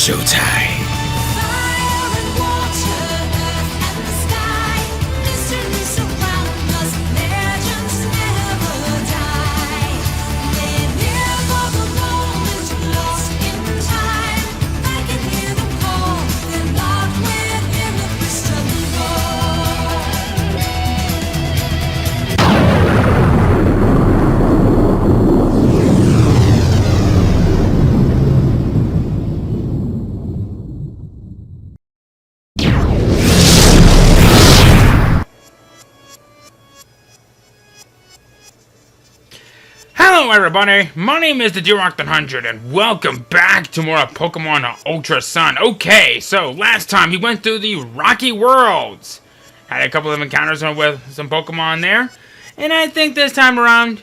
showtime. Hello everybody, my name is the D-Rock100 and welcome back to more of Pokemon Ultra Sun. Okay, so last time we went through the Rocky Worlds. Had a couple of encounters with some Pokemon there. And I think this time around,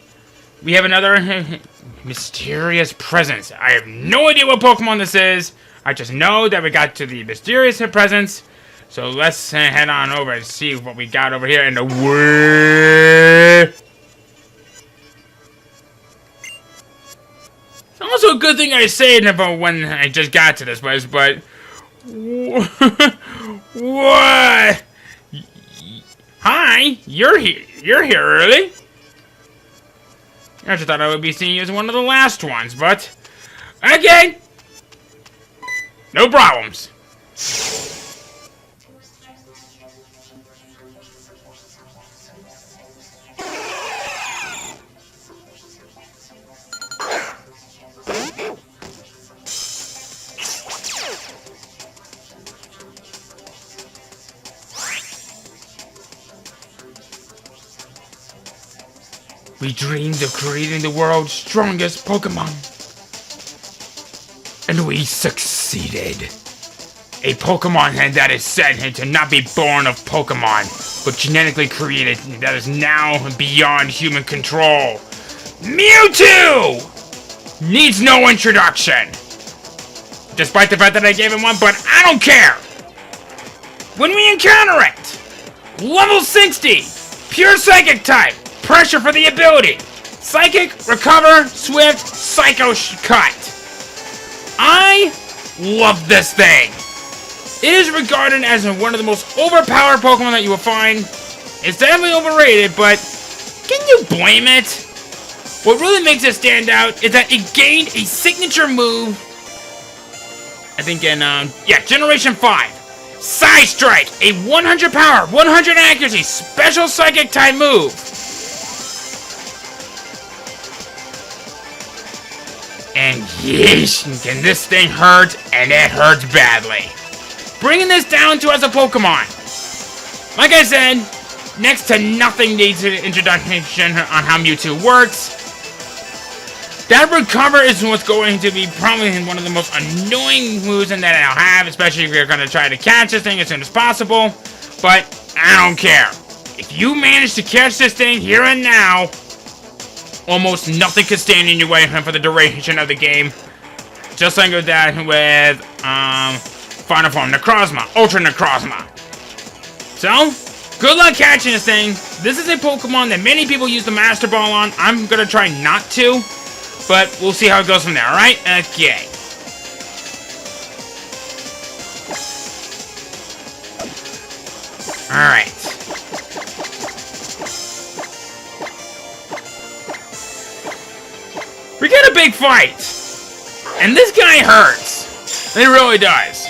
we have another mysterious presence. I have no idea what Pokemon this is. I just know that we got to the mysterious presence. So let's head on over and see what we got over here in the world. It's also a good thing I say it about when I just got to this place, but... What? Hi, you're here. You're here early. I just thought I would be seeing you as one of the last ones, but... Okay. No problems. We dreamed of creating the world's strongest Pokemon. And we succeeded. A Pokemon that is said to not be born of Pokemon, but genetically created that is now beyond human control. Mewtwo! Needs no introduction. Despite the fact that I gave him one, but I don't care. When we encounter it, level 60, pure Psychic type. Pressure for the ability. Psychic, Recover, Swift, Psycho Cut. I love this thing. It is regarded as one of the most overpowered Pokemon that you will find. It's definitely overrated, but can you blame it? What really makes it stand out is that it gained a signature move. I think in, Generation 5. Psy Strike, a 100 power, 100 accuracy, special Psychic type move. And yeesh, can this thing hurt, and it hurts badly. Bringing this down to as a Pokemon. Like I said, next to nothing needs an introduction on how Mewtwo works. That Recover is what's going to be probably one of the most annoying moves that I'll have, especially if you're going to try to catch this thing as soon as possible. But I don't care. If you manage to catch this thing here and now, almost nothing could stand in your way for the duration of the game. Just like with that with Final Form Necrozma, Ultra Necrozma. So, good luck catching this thing. This is a Pokemon that many people use the Master Ball on. I'm gonna try not to, but we'll see how it goes from there, alright? Okay. Alright. We get a big fight, and this guy hurts. He really does.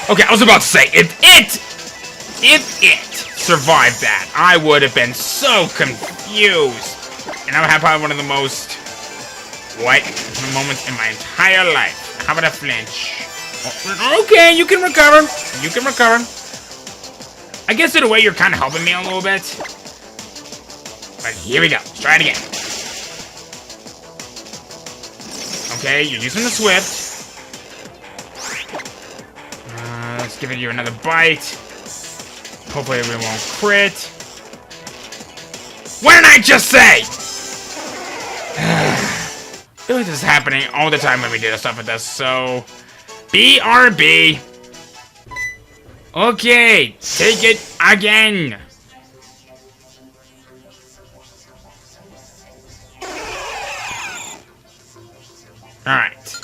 Okay, I was about to say, if it survived that, I would have been so confused, and I would have probably one of the most moments in my entire life. How about a flinch? Okay, you can recover. You can recover. I guess in a way you're kind of helping me a little bit. But here we go. Let's try it again. Okay, you're using the Swift. Let's give you another bite. Hopefully we won't crit. What did I just say? This is happening all the time when we do stuff with this, so... BRB. Okay, take it again. Alright.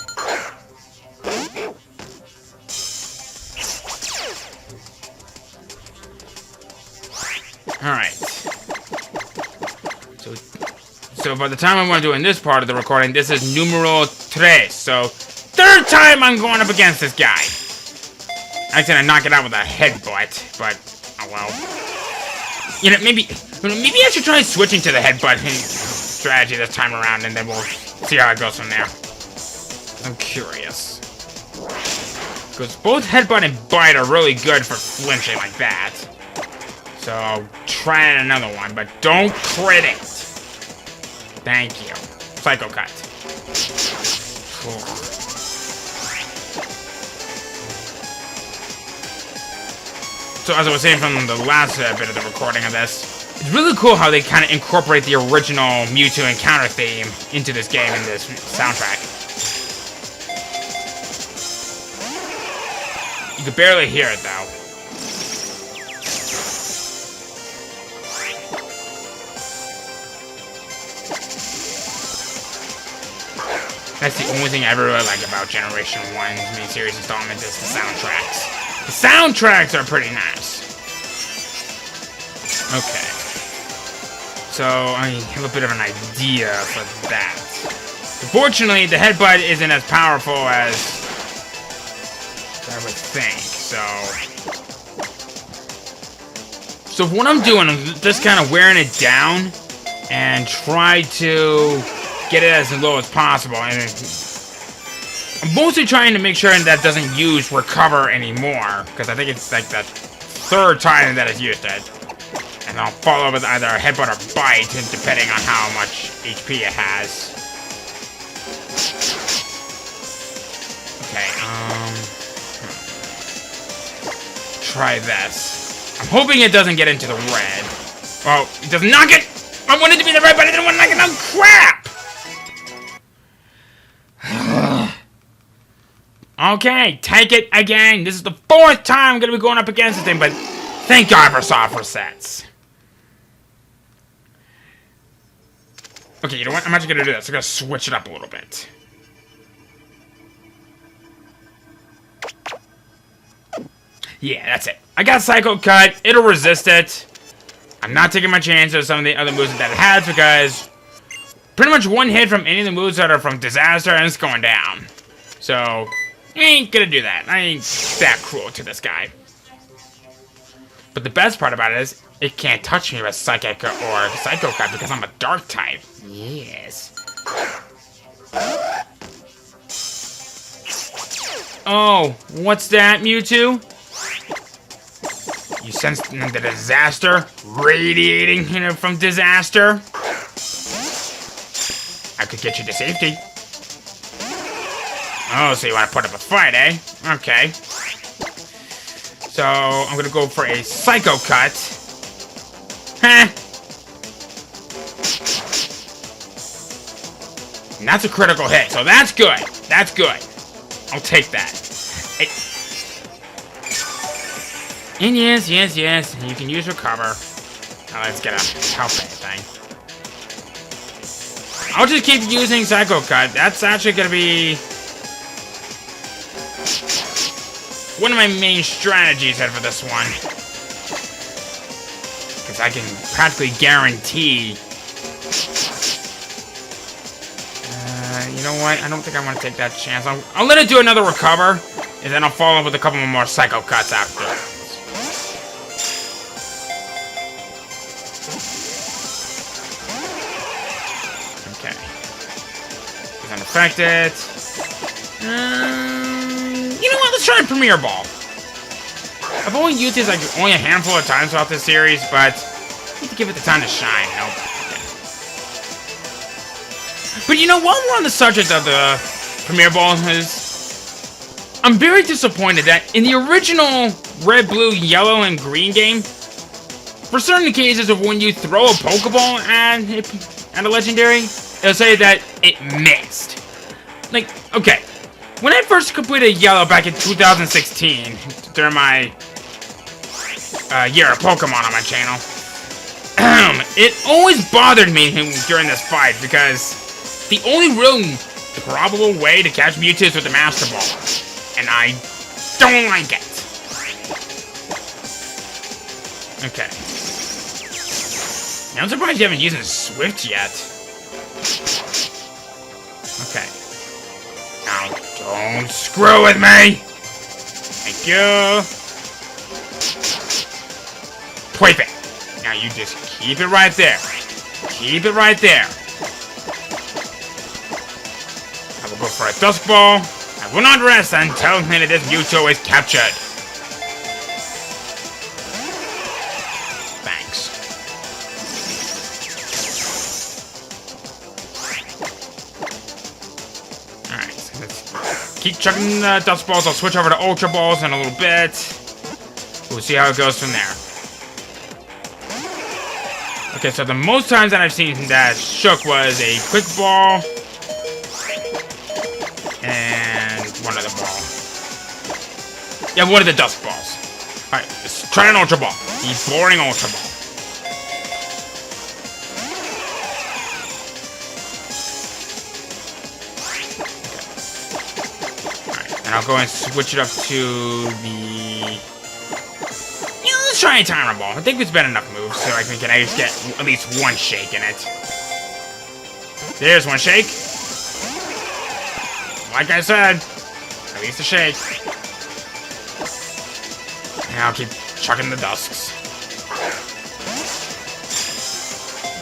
Alright. So by the time I'm doing this part of the recording, this is numero tres. So, third time I'm going up against this guy. I said I knock it out with a headbutt, but oh well. You know, maybe I should try switching to the headbutt strategy this time around, and then we'll see how it goes from there. I'm curious. Because both headbutt and bite are really good for flinching like that. So I'll try another one, but don't crit it. Thank you. Psycho cut. So as I was saying from the last bit of the recording of this, it's really cool how they kind of incorporate the original Mewtwo encounter theme into this game and this soundtrack. You could barely hear it though. That's the only thing I ever really like about Generation 1's miniseries installments is the soundtracks. The soundtracks are pretty nice. Okay. So, I have a bit of an idea for that. Unfortunately, the headbutt isn't as powerful as I would think, So what I'm doing, I'm just kind of wearing it down and try to get it as low as possible. And I'm mostly trying to make sure that doesn't use recover anymore, because I think it's like the third time that it's used it. And I'll follow with either a headbutt or bite, depending on how much HP it has. Okay, try this. I'm hoping it doesn't get into the red. Oh, it does not get... I wanted to be the red, but I didn't want to knock it down. Crap! Okay, take it again. This is the fourth time I'm going to be going up against this thing, but thank God for soft resets. Okay, you know what? I'm actually going to do this. I'm going to switch it up a little bit. Yeah, that's it. I got Psycho Cut. It'll resist it. I'm not taking my chances with some of the other moves that it has because pretty much one hit from any of the moves that are from Disaster and it's going down. So, I ain't gonna do that. I ain't that cruel to this guy. But the best part about it is, it can't touch me with Psychic or Psycho Cut because I'm a Dark type. Yes. Oh, what's that, Mewtwo? You sense the disaster radiating from Disaster? I could get you to safety. Oh, so you want to put up a fight, eh? Okay. So, I'm gonna go for a Psycho Cut. Huh. And that's a critical hit, so that's good. That's good. I'll take that. Hey. And yes, you can use Recover. Now let's get a health thing. I'll just keep using Psycho Cut. That's actually gonna be one of my main strategies for this one. Because I can practically guarantee... you know what? I don't think I want to take that chance. I'll let it do another Recover, and then I'll follow up with a couple more Psycho Cuts after. Okay. He's unaffected. You know what? Let's try a Premier Ball. I've only used this like only a handful of times throughout this series, but I need to give it the time to shine. Nope. Okay. But you know, while we're on the subject of the Premier Ball, I'm very disappointed that in the original Red, Blue, Yellow, and Green game, for certain cases of when you throw a Pokeball at a Legendary, it'll say that it missed. Like, okay. When I first completed Yellow back in 2016, during my year of Pokemon on my channel, it always bothered me during this fight because the only real the probable way to catch Mewtwo with the Master Ball. And I don't like it. Okay. Now I'm surprised you haven't used Swift yet. Okay. Now, don't screw with me! Thank you. Perfect. Now you just keep it right there. Keep it right there. I will go for a Dusk Ball. I will not rest until this Mewtwo is captured. Thanks. Alright, so let's keep chucking the Dusk Balls. I'll switch over to Ultra Balls in a little bit. We'll see how it goes from there. Okay, so the most times that I've seen that shook was a Quick Ball and one other ball. Yeah, one of the Dusk Balls. Alright, let's try an Ultra Ball. The boring Ultra Ball. Okay. Alright, and I'll go and switch it up to the... Let's try a Timer Ball. I think it's been enough moves so I can at least get at least one shake in it. There's one shake. Like I said, at least a shake. And I'll keep chucking the Dusks.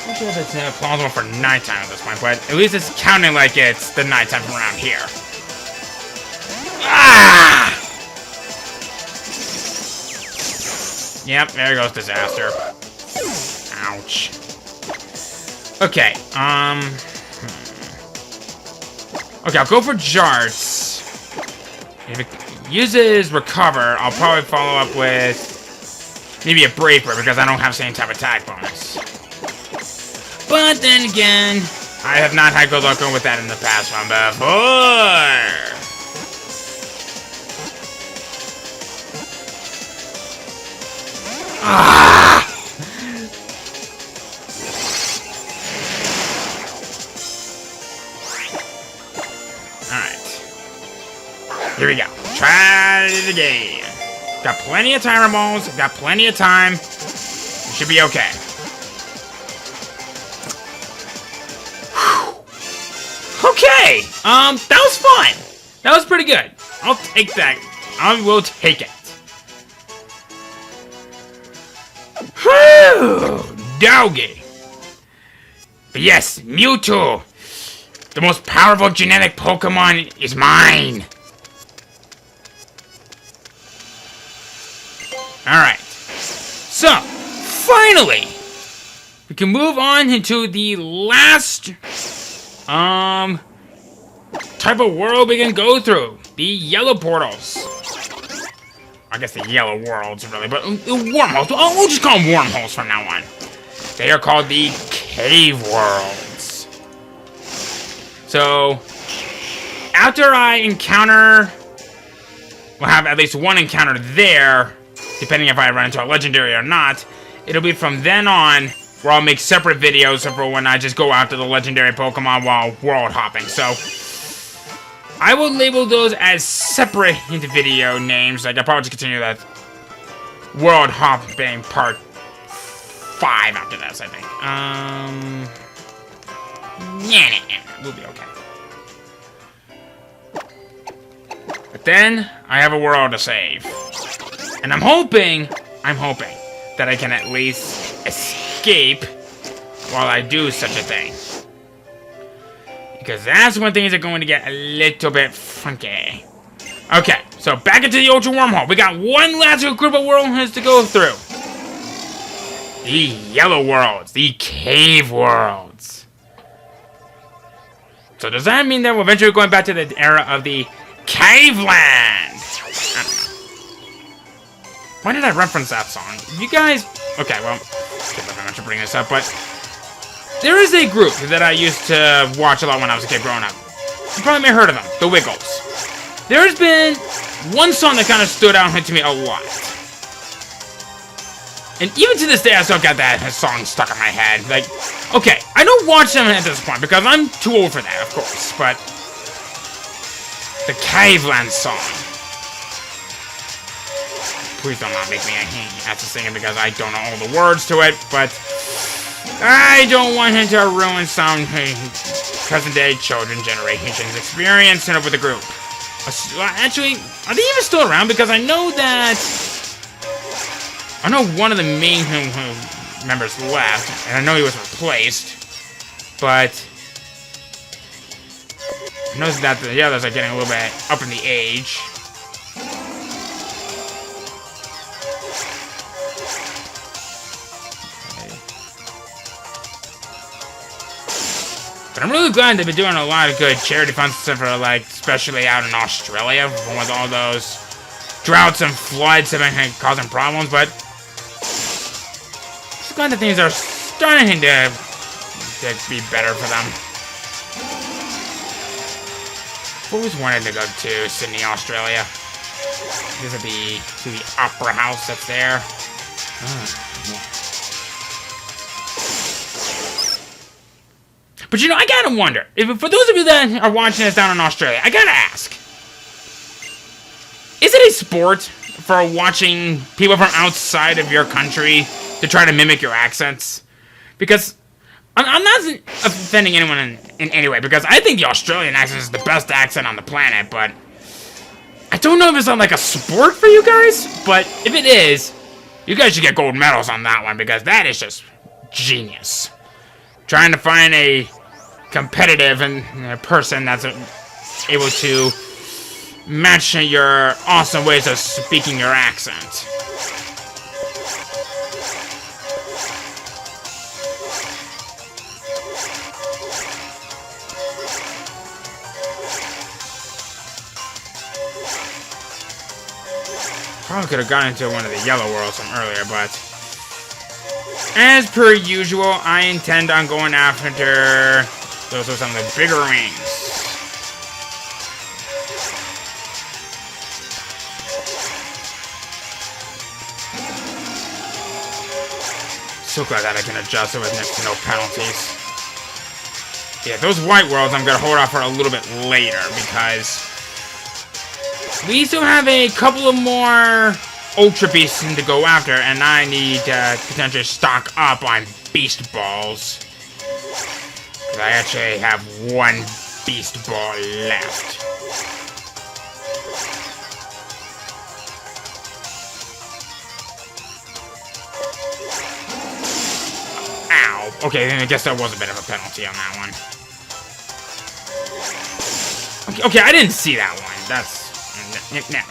I'm not sure if it's plausible for nighttime at this point, but at least it's counting like it's the nighttime around here. Ah! Yep, there goes disaster. Ouch. Okay, Okay, I'll go for Jarts. If it uses Recover, I'll probably follow up with maybe a Brave Bird because I don't have same type of attack bonus. But then again, I have not had good luck going with that in the past one before. Ah! Alright. Here we go. Try it again. Got plenty of timer balls. Got plenty of time. We should be okay. Whew. Okay. That was fun. That was pretty good. I'll take that. I will take it. Whew, doggy. But yes, Mewtwo, the most powerful genetic Pokemon, is mine. Alright. So, finally, we can move on into the last, type of world we can go through. The Yellow Portals. I guess the Yellow Worlds, really, but wormholes. Oh, we'll just call them wormholes from now on. They are called the Cave Worlds. So, after I encounter... We'll have at least one encounter there, depending if I run into a legendary or not. It'll be from then on where I'll make separate videos for when I just go after the legendary Pokemon while world hopping. So, I will label those as separate into video names. Like, I'll probably just continue that world hopping part 5 after this, I think. Yeah, we'll be okay. But then, I have a world to save. And I'm hoping that I can at least escape while I do such a thing. Because that's when things are going to get a little bit funky. Okay, so back into the Ultra Wormhole. We got one last group of worlds to go through. The Yellow Worlds. The Cave Worlds. So does that mean that we're eventually going back to the era of the Caveland? Why did I reference that song? You guys... Okay, well, I don't to bring this up, but... There is a group that I used to watch a lot when I was a kid growing up. You probably may have heard of them, the Wiggles. There's been one song that kind of stood out to me a lot. And even to this day, I still got that song stuck in my head. Like, okay, I don't watch them at this point because I'm too old for that, of course. But the Caveland Song. Please do not make me have to sing it because I don't know all the words to it, but I don't want him to ruin some present-day children generation's experience with the group. Actually, are they even still around? Because I know one of the main members left, and I know he was replaced, but I noticed that the others are getting a little bit up in the age. But I'm really glad they've been doing a lot of good charity funds, for especially out in Australia, with all those droughts and floods have been causing problems. But I'm glad that things are starting to be better for them. I've always wanted to go to Sydney, Australia. Visit the opera house that's there. Yeah. But I gotta wonder, for those of you that are watching this down in Australia, I gotta ask, is it a sport for watching people from outside of your country to try to mimic your accents? Because I'm not offending anyone in any way, because I think the Australian accent is the best accent on the planet, but I don't know if it's like a sport for you guys, but if it is, you guys should get gold medals on that one, because that is just genius. Trying to find a competitive person that's able to match your awesome ways of speaking your accent. Probably could have gone into one of the yellow worlds from earlier, but as per usual, I intend on going after those are some of the bigger rings. So glad that I can adjust it with next to no penalties. Yeah, those white worlds I'm gonna hold off for a little bit later because we still have a couple of more Ultra Beasts to go after, and I need to potentially stock up on Beast Balls. I actually have one Beast Ball left. Ow. Okay, then I guess that was a bit of a penalty on that one. Okay, I didn't see that one. That's... never mind.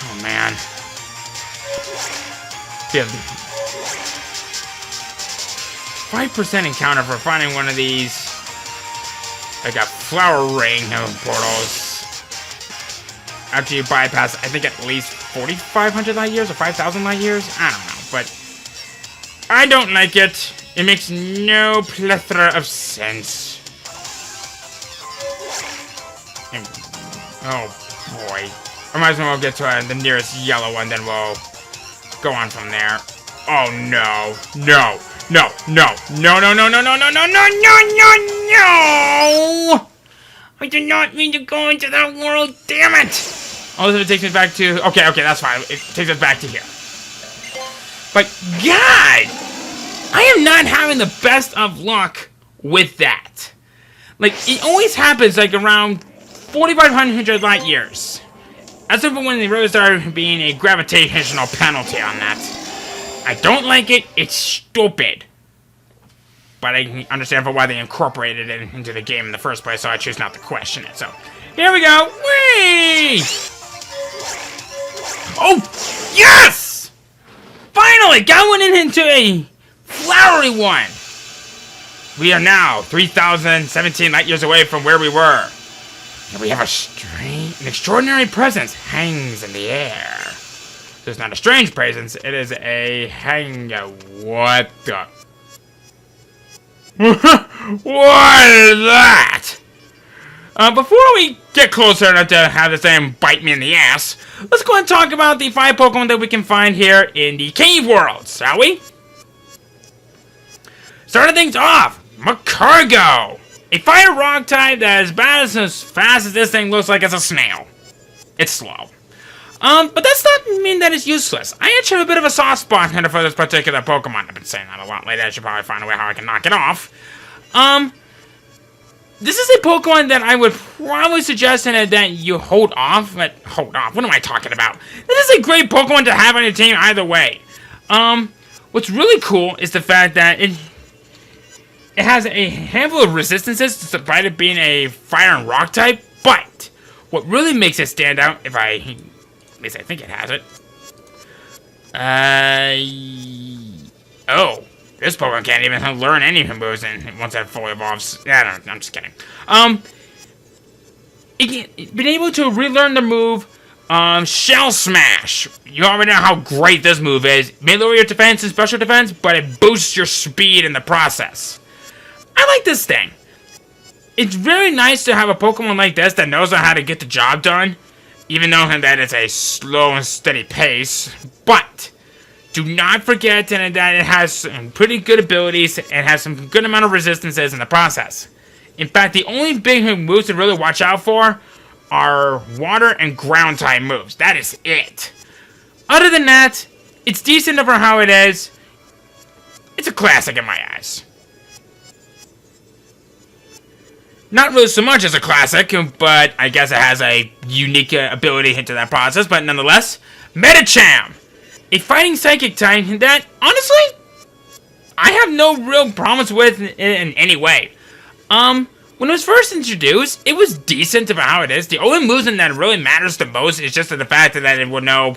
Oh, man. Yeah. 5% encounter for finding one of these. Like a flower ring portals. After you bypass, I think at least 4,500 light years or 5,000 light years? I don't know, but I don't like it. It makes no plethora of sense. And, oh, boy. I might as well get to the nearest yellow one, then we'll go on from there. Oh, no. No. No. No. No, no, no, no, no, no, no, no, no, no, no! I did not mean to go into that world, damn it! Oh, it takes me back to... Okay, that's fine. It takes us back to here. But, God! I am not having the best of luck with that. Like, it always happens, like, around 4,500 light years. That's when they really started being a gravitational penalty on that. I don't like it. It's stupid. But I can understand for why they incorporated it into the game in the first place, so I choose not to question it. So, here we go. Whee! Oh, yes! Finally, got one into a flowery one. We are now 3,017 light years away from where we were. And we have an extraordinary presence hangs in the air. So it's not a strange presence, it is a what the? What is that? Before we get closer enough to have this thing bite me in the ass, let's go and talk about the 5 Pokemon that we can find here in the cave world, shall we? Starting things off, Macargo! A fire rock type that is bad as fast as this thing looks like it's a snail. It's slow. But that's not mean that it's useless. I actually have a bit of a soft spot for this particular Pokemon. I've been saying that a lot lately. I should probably find a way how I can knock it off. This is a Pokemon that I would probably suggest that you hold off. Hold off? What am I talking about? This is a great Pokemon to have on your team either way. What's really cool is the fact that it has a handful of resistances despite it being a fire and rock type, but what really makes it stand out, at least I think it has it. Oh, this Pokemon can't even learn any moves once that fully evolves. I'm just kidding. Been able to relearn the move, Shell Smash. You already know how great this move is. It may lower your defense and special defense, but it boosts your speed in the process. I like this thing. It's very nice to have a Pokemon like this that knows how to get the job done, even though that it's a slow and steady pace. But do not forget that it has some pretty good abilities and has some good amount of resistances in the process. In fact, the only big moves to really watch out for are water and ground type moves. That is it. Other than that, it's decent for how it is. It's a classic in my eyes. Not really so much as a classic, but I guess it has a unique ability into that process. But nonetheless, Medicham, a fighting psychic type that, honestly, I have no real problems with in any way. When it was first introduced, it was decent about how it is. The only moves that really matters the most is just the fact that it would know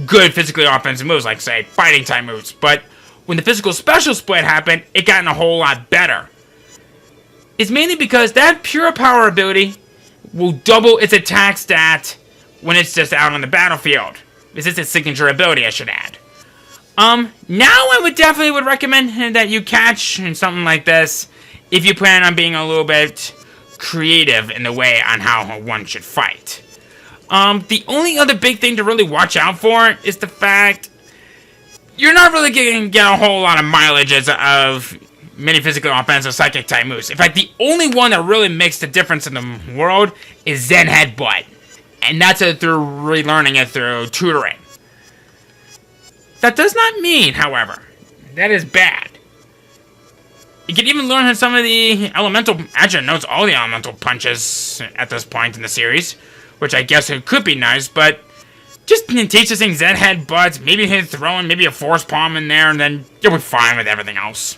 good physically offensive moves, like, say, fighting type moves. But when the physical special split happened, it got a whole lot better. It's mainly because that pure power ability will double its attack stat when it's just out on the battlefield. This is its signature ability, I should add. Now I would definitely recommend that you catch something like this if you plan on being a little bit creative in the way on how one should fight. The only other big thing to really watch out for is the fact you're not really going to get a whole lot of mileage of many physical offensive psychic type moves. In fact, the only one that really makes the difference in the world is Zen Headbutt. And that's through relearning it through tutoring. That does not mean, however, that is bad. You can even learn some of the elemental... Actually, it knows all the elemental punches at this point in the series, which I guess it could be nice, but just teach this thing Zen Headbutts, maybe hit throwing, maybe a Force Palm in there, and then you'll be fine with everything else.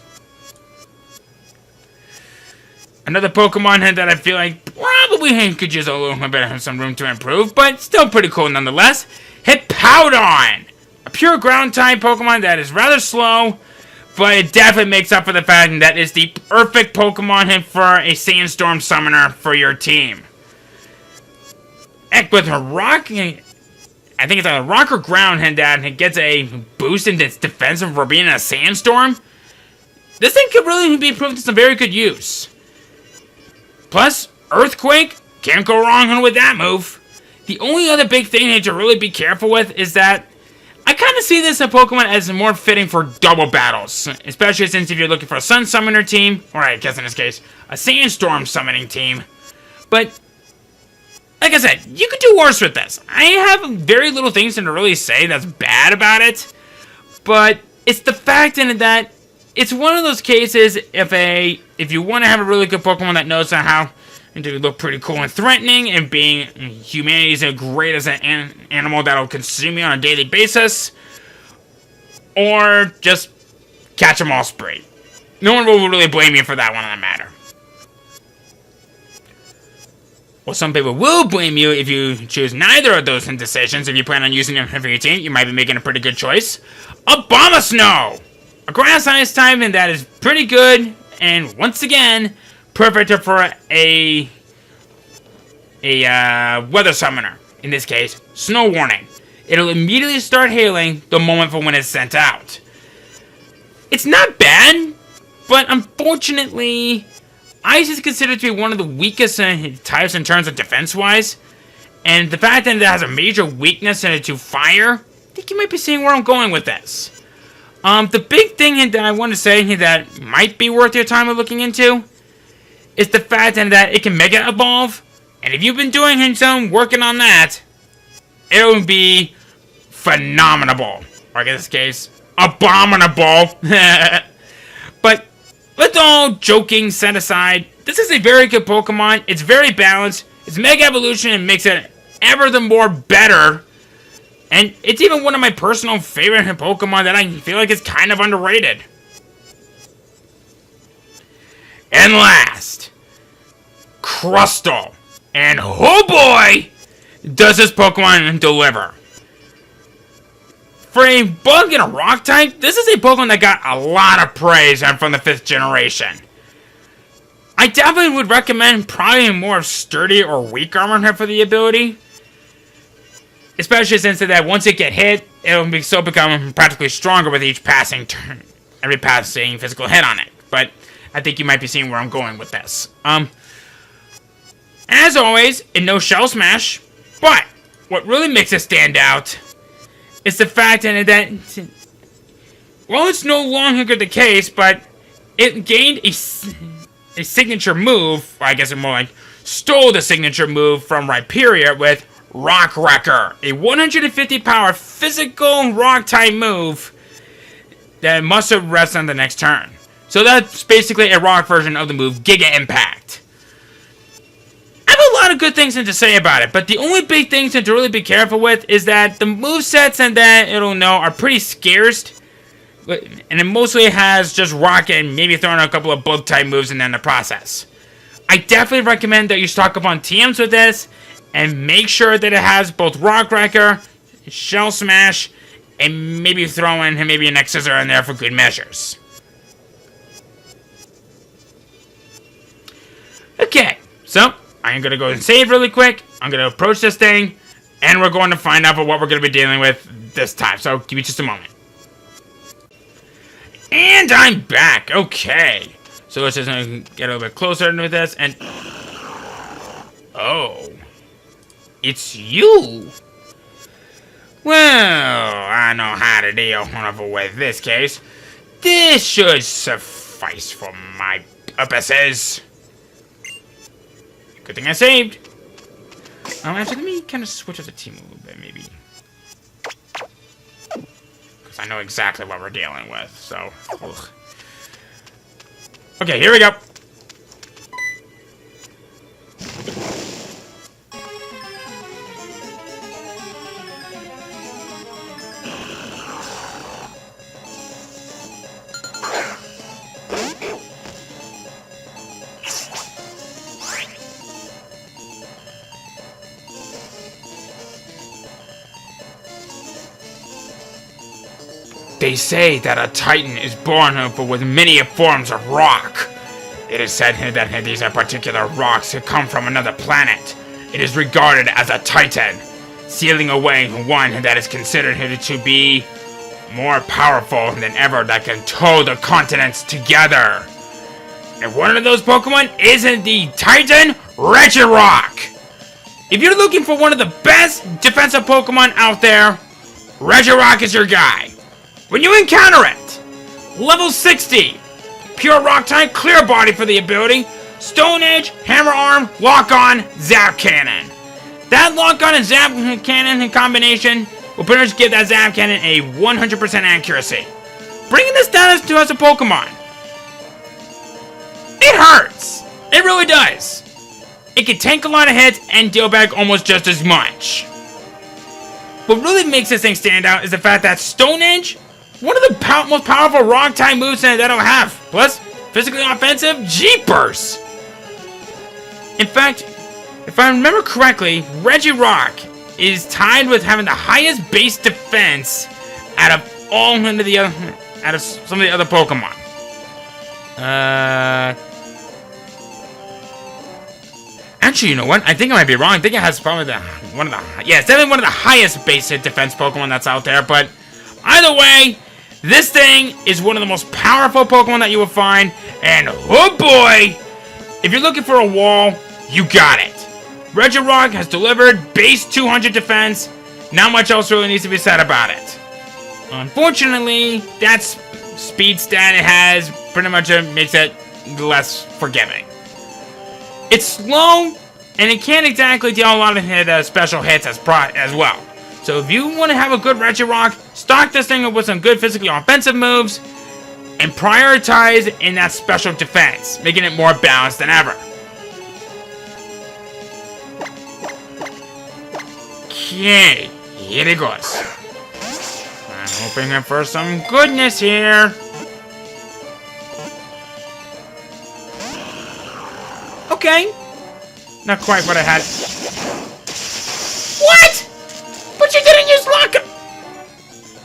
Another Pokemon that I feel like probably could use a little bit of some room to improve, but still pretty cool nonetheless. Hippowdon! A pure ground type Pokemon that is rather slow, but it definitely makes up for the fact that it's the perfect Pokemon for a Sandstorm Summoner for your team. Heck, with her rock, I think it's a rock or ground that it gets a boost in its defense for being in a sandstorm. This thing could really be proved to some very good use. Plus, Earthquake, can't go wrong with that move. The only other big thing that you really be careful with is that I kind of see this Pokemon as more fitting for double battles. Especially since if you're looking for a Sun Summoner team, or I guess in this case, a Sandstorm Summoning team. But, like I said, you could do worse with this. I have very little things to really say that's bad about it. But it's the fact in it that it's one of those cases if you want to have a really good Pokemon that knows how to look pretty cool and threatening and being humanity's greatest animal that'll consume you on a daily basis, or just catch them all spree. No one will really blame you for that one on the matter. Well, some people will blame you if you choose neither of those decisions. If you plan on using them for your team, you might be making a pretty good choice. Abomasnow! A grass-sized type and that is pretty good, and once again, perfect for a weather summoner. In this case, Snow Warning. It'll immediately start hailing the moment for when it's sent out. It's not bad, but unfortunately, Ice is considered to be one of the weakest types in terms of defense-wise. And the fact that it has a major weakness to fire, I think you might be seeing where I'm going with this. The big thing that I want to say that might be worth your time of looking into is the fact that it can Mega Evolve. And if you've been doing some working on that, it'll be phenomenal. Or in this case, abominable. But with all joking set aside, this is a very good Pokemon. It's very balanced. Its Mega Evolution makes it ever the more better. And it's even one of my personal favorite Pokemon that I feel like is kind of underrated. And last, Crustle. And oh boy, does this Pokemon deliver. For a bug and a rock type, this is a Pokemon that got a lot of praise from the 5th generation. I definitely would recommend probably a more sturdy or weak armor for the ability. Especially since that once it get hit, it'll become practically stronger with each passing turn. Every passing physical hit on it. But I think you might be seeing where I'm going with this. As always, it no Shell Smash. But what really makes it stand out is the fact that, well, it's no longer the case, but it gained a signature move, or I guess it more like stole the signature move from Rhyperior with Rock Wrecker, a 150 power physical rock type move that must rest on the next turn. So that's basically a rock version of the move Giga Impact. I have a lot of good things to say about it, but the only big thing to really be careful with is that the movesets and that it'll know are pretty scarce. And it mostly has just rock and maybe throwing a couple of bug type moves in the process. I definitely recommend that you stock up on TMs with this and make sure that it has both Rock Wrecker, Shell Smash, and maybe throw in maybe an X-Scissor in there for good measures. Okay, so I'm going to go and save really quick. I'm going to approach this thing, and we're going to find out what we're going to be dealing with this time. So give me just a moment. And I'm back. Okay. So let's just get a little bit closer with this. And oh, it's you. Well, I know how to deal with this case. This should suffice for my purposes. Good thing I saved. Actually, let me kind of switch up the team a little bit, maybe. Because I know exactly what we're dealing with, so. Ugh. Okay, here we go. They say that a Titan is born with many forms of rock. It is said that these particular rocks come from another planet. It is regarded as a Titan, sealing away one that is considered to be more powerful than ever that can tow the continents together. And one of those Pokemon isn't the Titan Regirock. If you're looking for one of the best defensive Pokemon out there, Regirock is your guy. When you encounter it, level 60, pure rock type, clear body for the ability, Stone Edge, Hammer Arm, Lock On, Zap Cannon. That Lock On and Zap Cannon in combination will pretty much give that Zap Cannon a 100% accuracy. Bringing this down to us a Pokemon, it hurts. It really does. It can tank a lot of hits and deal back almost just as much. What really makes this thing stand out is the fact that Stone Edge, one of the most powerful rock type moves that it'll have. Plus, physically offensive, Jeepers. In fact, if I remember correctly, Regirock is tied with having the highest base defense out of some of the other Pokemon. Actually, you know what? I think I might be wrong. I think it has probably it's definitely one of the highest base hit defense Pokemon that's out there. But either way, this thing is one of the most powerful Pokemon that you will find. And oh boy, If you're looking for a wall, you got it. Regirock has delivered base 200 defense. Not much else really needs to be said about it. Unfortunately, that speed stat it has pretty much makes it less forgiving. It's slow, and it can't exactly deal a lot of special hits as well. So if you want to have a good Regirock, stock this thing up with some good physically offensive moves, and prioritize in that special defense, making it more balanced than ever. Okay, here it goes. I'm hoping for some goodness here. Okay. Not quite what I had. What? But you didn't use luck!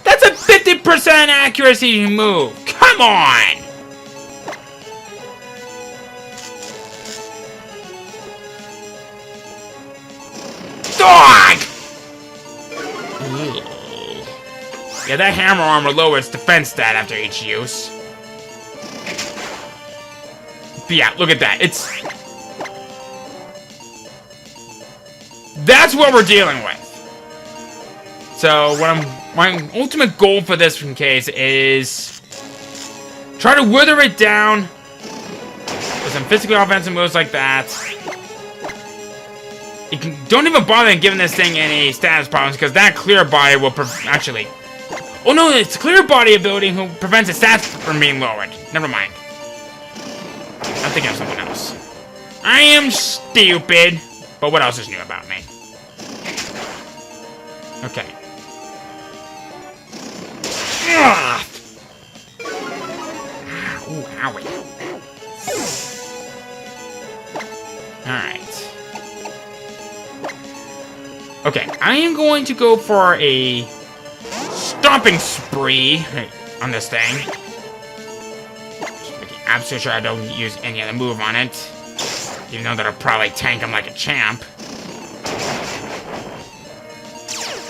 That's a 50% accuracy move. Come on! Dog! Yeah, that hammer armor lowers defense stat after each use. But yeah, look at that. That's what we're dealing with. So, my ultimate goal for this case is try to wither it down with some physically offensive moves like that. Don't even bother giving this thing any status problems, because that clear body will actually... Oh no, it's clear body ability who prevents its stats from being lowered. Never mind. I'm thinking of something else. I am stupid. But what else is new about me? Okay. Ugh. Ooh, owie. Alright. Okay, I am going to go for a stomping spree on this thing. Just making absolutely sure I don't use any other move on it. Even though that'll probably tank him like a champ.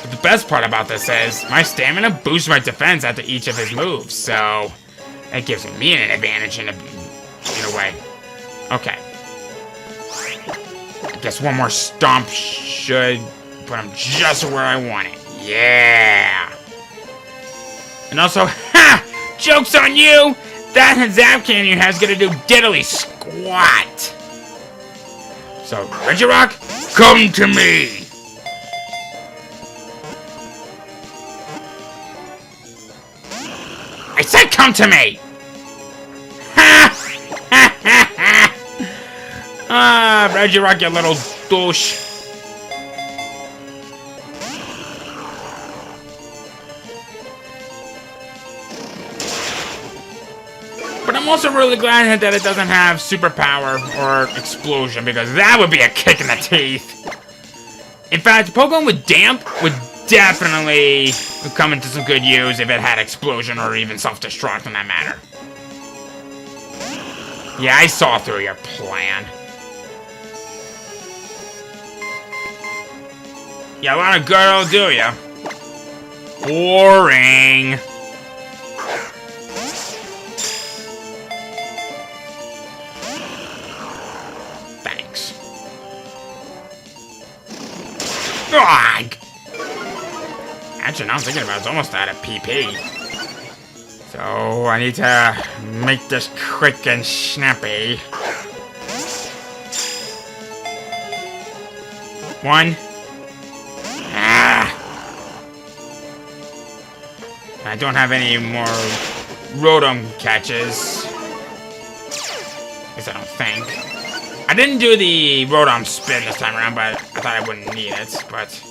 But the best part about this is, my stamina boosts my defense after each of his moves, so that gives me an advantage in a way. Okay. I guess one more stomp should put him just where I want it. Yeah! And also, ha! Joke's on you! That Zap Canyon has gonna do diddly squat! So, Regirock, come to me! I said come to me! Ha! Ha ha ha! Ah, Regirock, you little douche. But I'm also really glad that it doesn't have superpower or explosion, because that would be a kick in the teeth. In fact, Pokemon with Damp would definitely come into some good use if it had explosion or even self-destruct in that matter. Yeah, I saw through your plan. You want a girl, do ya? Boring. Thanks. Ugh. Actually, now I'm thinking about it, it's almost out of PP. So, I need to make this quick and snappy. One. I don't have any more Rotom catches. At least I don't think. I didn't do the Rotom spin this time around, but I thought I wouldn't need it, but...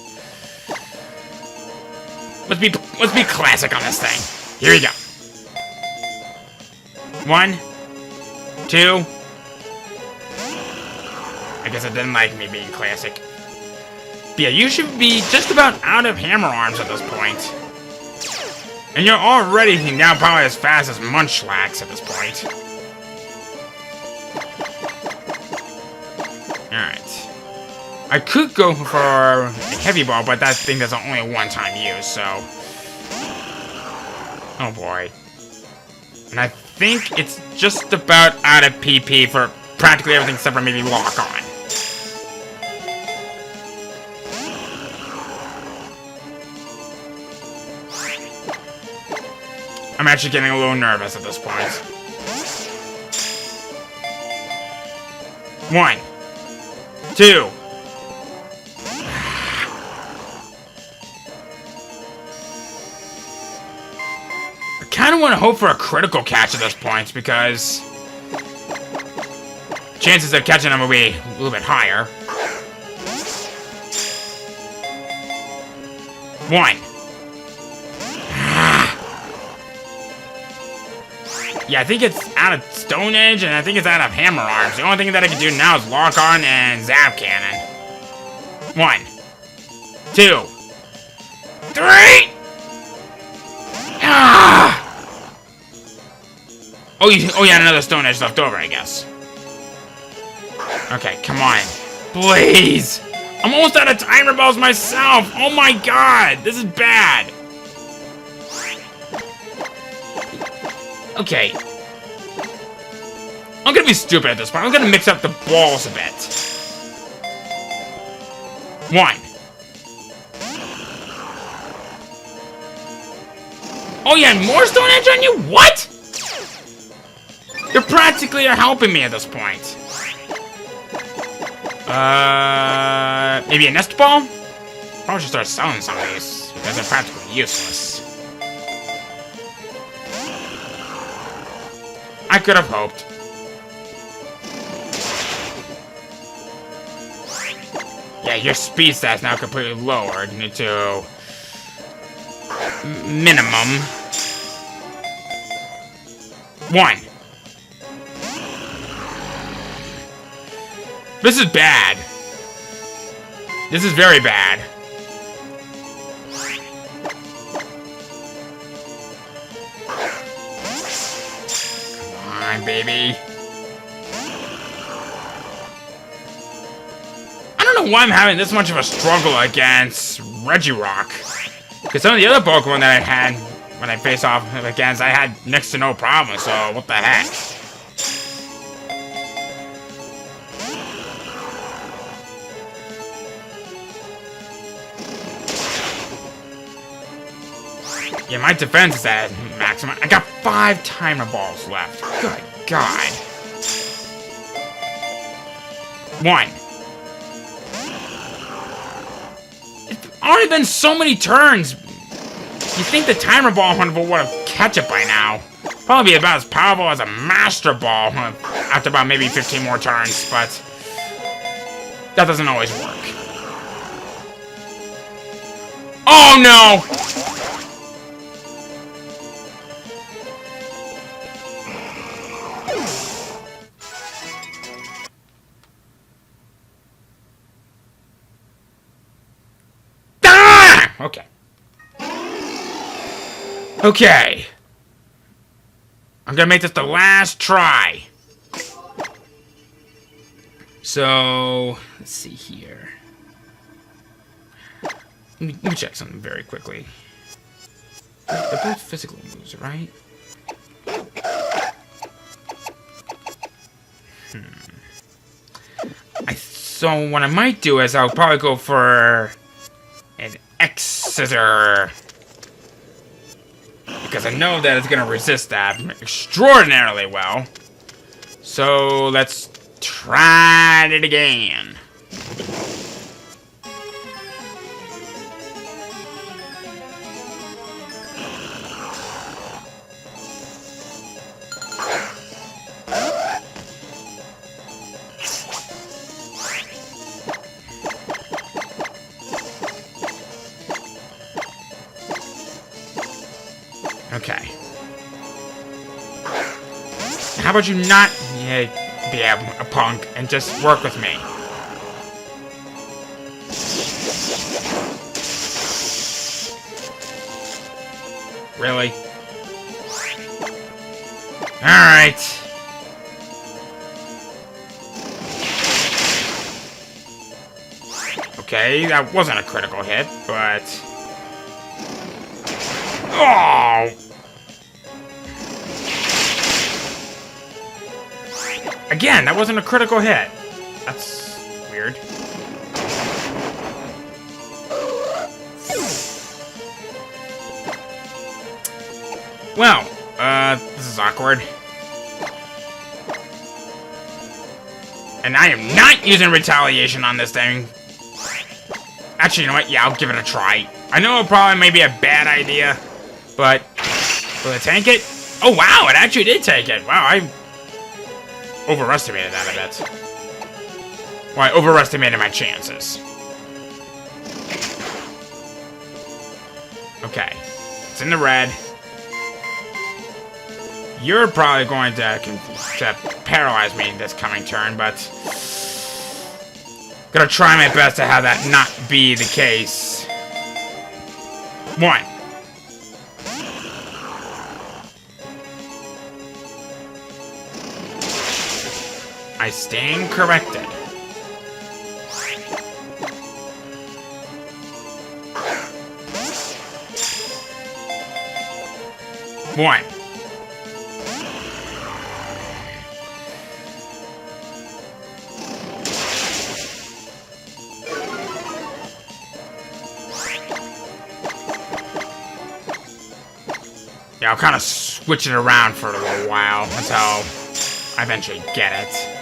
Let's be classic on this thing. Here we go. 1, 2. I guess it didn't like me being classic. But yeah, you should be just about out of hammer arms at this point. And you're already now probably as fast as Munchlax at this point. Alright. I could go for a Heavy Ball, but that thing does only a one-time use, so... Oh boy. And I think it's just about out of PP for practically everything except for maybe lock on. I'm actually getting a little nervous at this point. 1, 2. I kind of want to hope for a critical catch at this point because chances of catching them will be a little bit higher. 1. Yeah, I think it's out of Stone Edge, and I think it's out of Hammer Arms. The only thing that I can do now is Lock On and Zap Cannon. 1, 2, 3! Ah! Oh yeah, another Stone Edge left over, I guess. Okay, come on. Please! I'm almost out of timer balls myself! Oh my god! This is bad! Okay. I'm gonna be stupid at this point. I'm gonna mix up the balls a bit. 1. Oh yeah, and more Stone Edge on you? What? You're practically helping me at this point. Maybe a Nest Ball? Probably should start selling some of these, because they're practically useless. I could have hoped. Yeah, your speed stat's now completely lowered to minimum. 1. This is bad. This is very bad. Come on, baby. I don't know why I'm having this much of a struggle against Regirock. Because some of the other Pokemon that I had when I faced off against, I had next to no problem, so what the heck? Yeah, my defense is at maximum. I got 5 timer balls left. Good God. 1. It's already been so many turns. You think the timer ball would have catch it by now? Probably be about as powerful as a Master Ball after about maybe 15 more turns, but that doesn't always work. Oh no! Okay. Okay. I'm gonna make this the last try. So, let's see here. Let me check something very quickly. They're both physical moves, right? So what I might do is I'll probably go for an X-Scissor. Because I know that it's going to resist that extraordinarily well. So let's try it again. Okay. How about you not be a punk and just work with me? Really? Alright. Okay, that wasn't a critical hit, but... Oh! Again, that wasn't a critical hit. That's weird. Well, this is awkward. And I am not using retaliation on this thing. Actually, you know what? Yeah, I'll give it a try. I know it probably may be a bad idea, but will it tank it? Oh, wow, it actually did take it. Wow, I overestimated that a bit. Well, I overestimated my chances. Okay, it's in the red. You're probably going to paralyze me this coming turn, but gonna try my best to have that not be the case. 1. I stand corrected. 1. Yeah, I'll kind of switch it around for a little while until I eventually get it.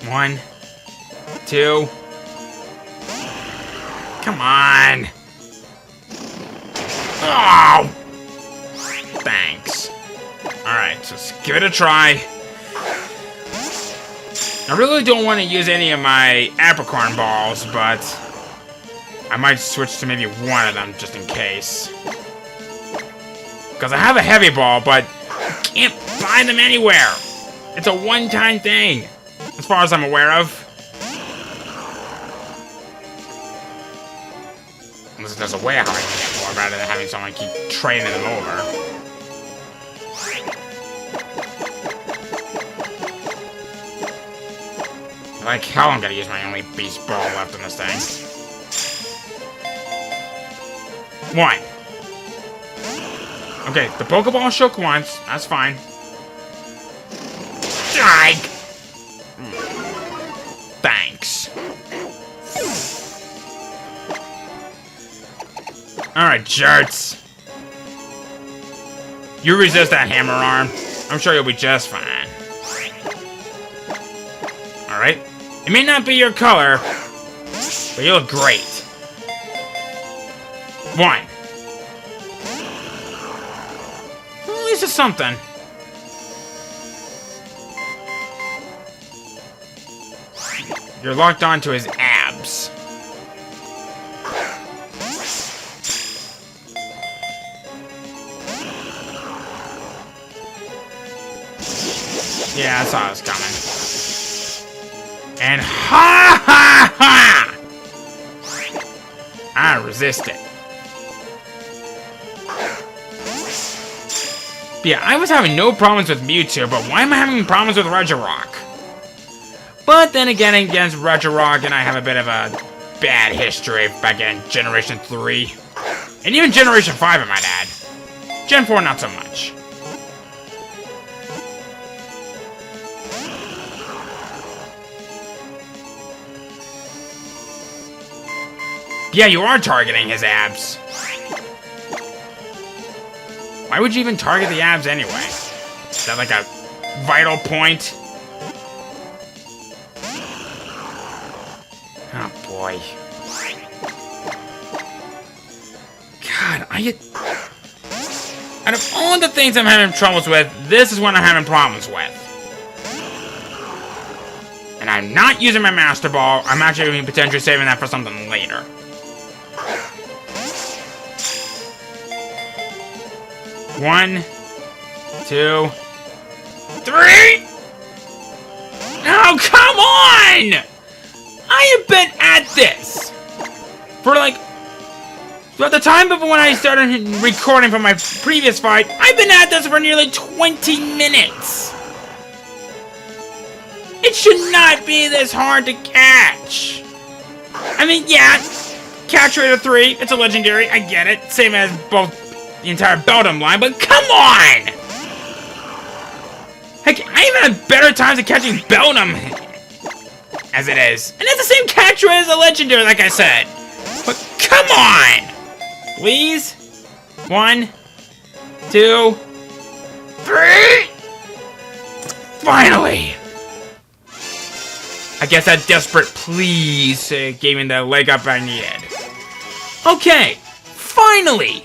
One, 2. Come on. Oh! Thanks. Alright, so let's give it a try. I really don't want to use any of my apricorn balls, but I might switch to maybe one of them just in case. Because I have a heavy ball, but you can't buy them anywhere. It's a one-time thing, as far as I'm aware of. Unless there's a way how I can get more rather than having someone keep trading them over. Like hell I'm gonna use my only beast ball left in this thing. 1. Okay, the Pokeball shook once. That's fine. Die! Thanks. Alright, jerts. You resist that hammer arm. I'm sure you'll be just fine. Alright. It may not be your color, but you look great. 1. Well, at least it's something. You're locked onto his abs. Yeah, I saw this coming. And ha ha ha! I resist it. Yeah, I was having no problems with Mewtwo, but why am I having problems with Regirock? But then again, against Regirock, and I have a bit of a bad history back in Generation 3. And even Generation 5, I might add. Gen 4, not so much. Yeah, you are targeting his abs. Why would you even target the abs anyway? Is that like a vital point? Oh boy. God, out of all the things I'm having troubles with, this is one I'm having problems with. And I'm not using my Master Ball. I'm actually going to be potentially saving that for something later. 1, 2, 3! Oh, come on! I have been at this for like Throughout the time before when I started recording for my previous fight, I've been at this for nearly 20 minutes. It should not be this hard to catch. I mean, yeah, catch rate of 3, it's a legendary, I get it. Same as both the entire Beldum line, but come on! Heck, I even had better times at catching Beldum as it is. And it's the same catch rate as a legendary, like I said. But come on! Please? 1, 2, 3! Finally! I guess that desperate please gave me the leg up I needed. Okay, finally!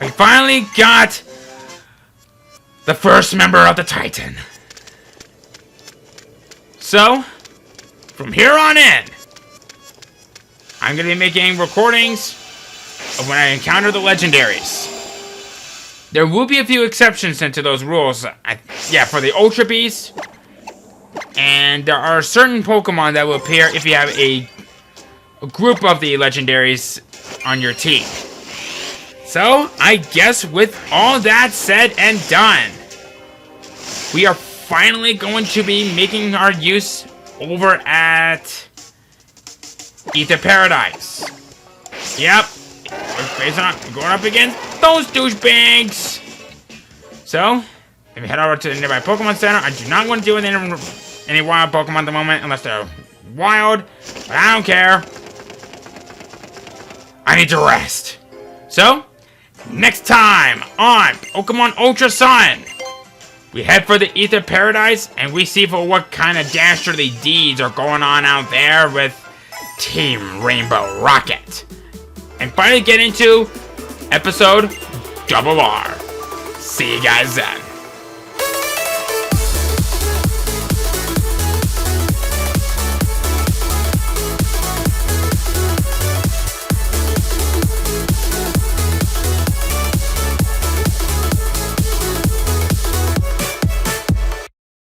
I finally got the first member of the Titan. So, from here on in, I'm going to be making recordings of when I encounter the legendaries. There will be a few exceptions into those rules. For the Ultra Beast. And there are certain Pokemon that will appear if you have a group of the legendaries on your team. So, I guess with all that said and done, we are finally going to be making our use over at Ether Paradise. Yep, we're going up against those douchebags. So, if we head over to the nearby Pokemon Center, I do not want to deal with any wild Pokemon at the moment, unless they're wild, but I don't care. I need to rest. So, next time on Pokemon Ultra Sun, we head for the Ether Paradise, and we see for what kind of dastardly deeds are going on out there with Team Rainbow Rocket. And finally get into episode RR. See you guys then.